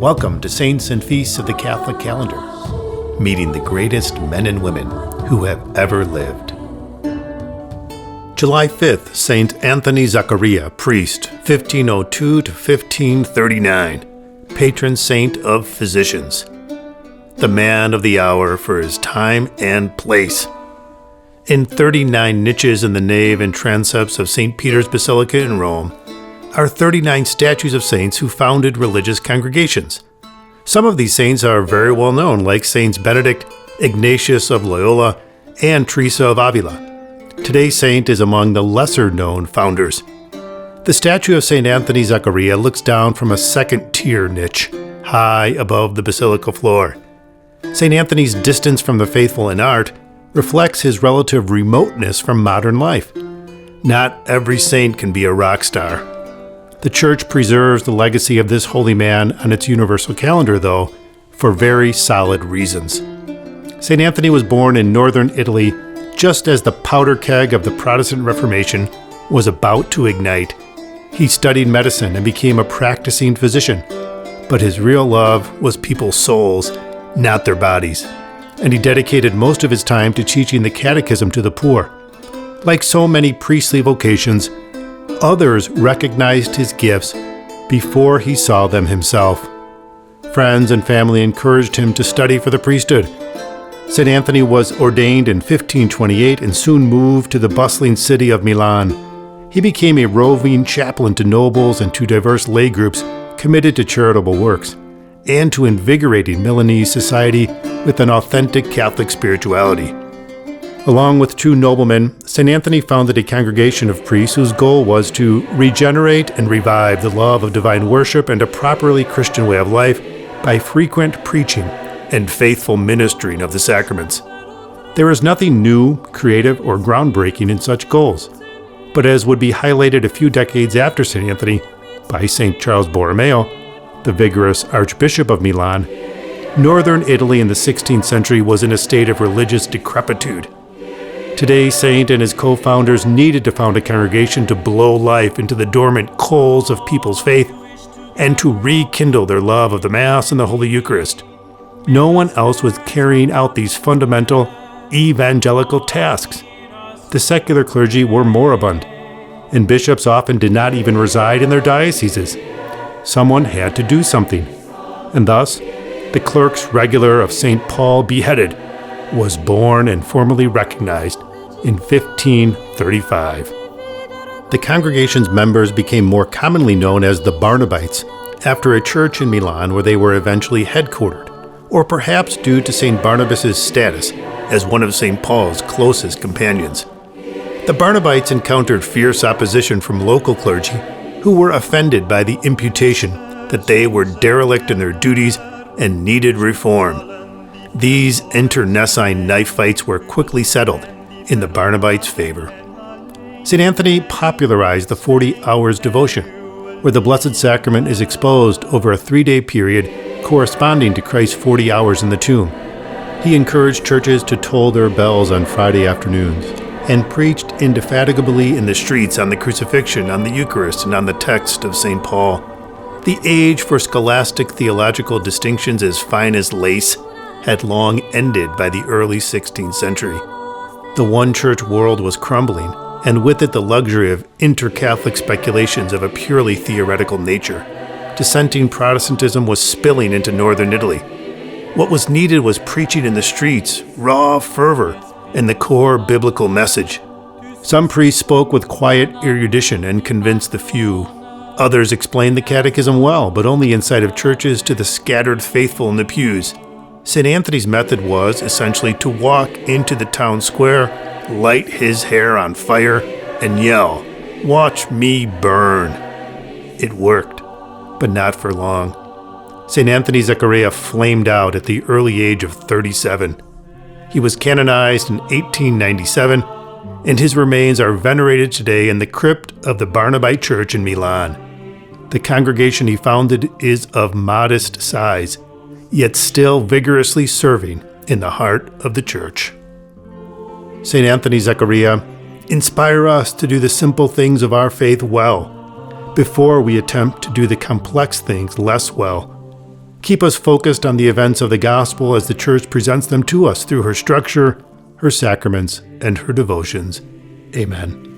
Welcome to Saints and Feasts of the Catholic Calendar, meeting the greatest men and women who have ever lived. July 5th, Saint Anthony Zaccaria, priest, 1502 to 1539, patron saint of physicians, the man of the hour for his time and place. In 39 niches in the nave and transepts of St. Peter's Basilica in Rome are 39 statues of saints who founded religious congregations. Some of these saints are very well known, like Saints Benedict, Ignatius of Loyola, and Teresa of Avila. Today's saint is among the lesser-known founders. The statue of St. Anthony Zaccaria looks down from a second-tier niche, high above the basilica floor. St. Anthony's distance from the faithful in art reflects his relative remoteness from modern life. Not every saint can be a rock star. The Church preserves the legacy of this holy man on its universal calendar, though, for very solid reasons. St. Anthony was born in northern Italy just as the powder keg of the Protestant Reformation was about to ignite. He studied medicine and became a practicing physician, but his real love was people's souls, not their bodies, and he dedicated most of his time to teaching the catechism to the poor. Like so many priestly vocations, others recognized his gifts before he saw them himself. Friends and family encouraged him to study for the priesthood. St. Anthony was ordained in 1528 and soon moved to the bustling city of Milan. He became a roving chaplain to nobles and to diverse lay groups committed to charitable works, and to invigorating Milanese society with an authentic Catholic spirituality. Along with two noblemen, St. Anthony founded a congregation of priests whose goal was to regenerate and revive the love of divine worship and a properly Christian way of life by frequent preaching and faithful ministering of the sacraments. There is nothing new, creative, or groundbreaking in such goals, but as would be highlighted a few decades after St. Anthony by St. Charles Borromeo, the vigorous Archbishop of Milan, northern Italy in the 16th century was in a state of religious decrepitude. Today's saint and his co-founders needed to found a congregation to blow life into the dormant coals of people's faith and to rekindle their love of the Mass and the Holy Eucharist. No one else was carrying out these fundamental evangelical tasks. The secular clergy were moribund, and bishops often did not even reside in their dioceses. Someone had to do something, and thus the clerks regular of St. Paul beheaded was born and formally recognized in 1535. The congregation's members became more commonly known as the Barnabites, after a church in Milan where they were eventually headquartered, or perhaps due to St. Barnabas' status as one of St. Paul's closest companions. The Barnabites encountered fierce opposition from local clergy who were offended by the imputation that they were derelict in their duties and needed reform. These internecine knife fights were quickly settled in the Barnabites' favor. St. Anthony popularized the 40 hours devotion, where the Blessed Sacrament is exposed over a 3-day period corresponding to Christ's 40 hours in the tomb. He encouraged churches to toll their bells on Friday afternoons and preached indefatigably in the streets on the crucifixion, on the Eucharist, and on the text of St. Paul. The age for scholastic theological distinctions as fine as lace had long ended by the early 16th century. The one-church world was crumbling, and with it the luxury of inter-Catholic speculations of a purely theoretical nature. Dissenting Protestantism was spilling into northern Italy. What was needed was preaching in the streets, raw fervor, and the core biblical message. Some priests spoke with quiet erudition and convinced the few. Others explained the catechism well, but only inside of churches to the scattered faithful in the pews. St. Anthony's method was, essentially, to walk into the town square, light his hair on fire, and yell, "Watch me burn." It worked, but not for long. St. Anthony Zaccaria flamed out at the early age of 37. He was canonized in 1897, and his remains are venerated today in the crypt of the Barnabite Church in Milan. The congregation he founded is of modest size, yet still vigorously serving in the heart of the Church. St. Anthony Zaccaria, inspire us to do the simple things of our faith well, before we attempt to do the complex things less well. Keep us focused on the events of the gospel as the Church presents them to us through her structure, her sacraments, and her devotions. Amen.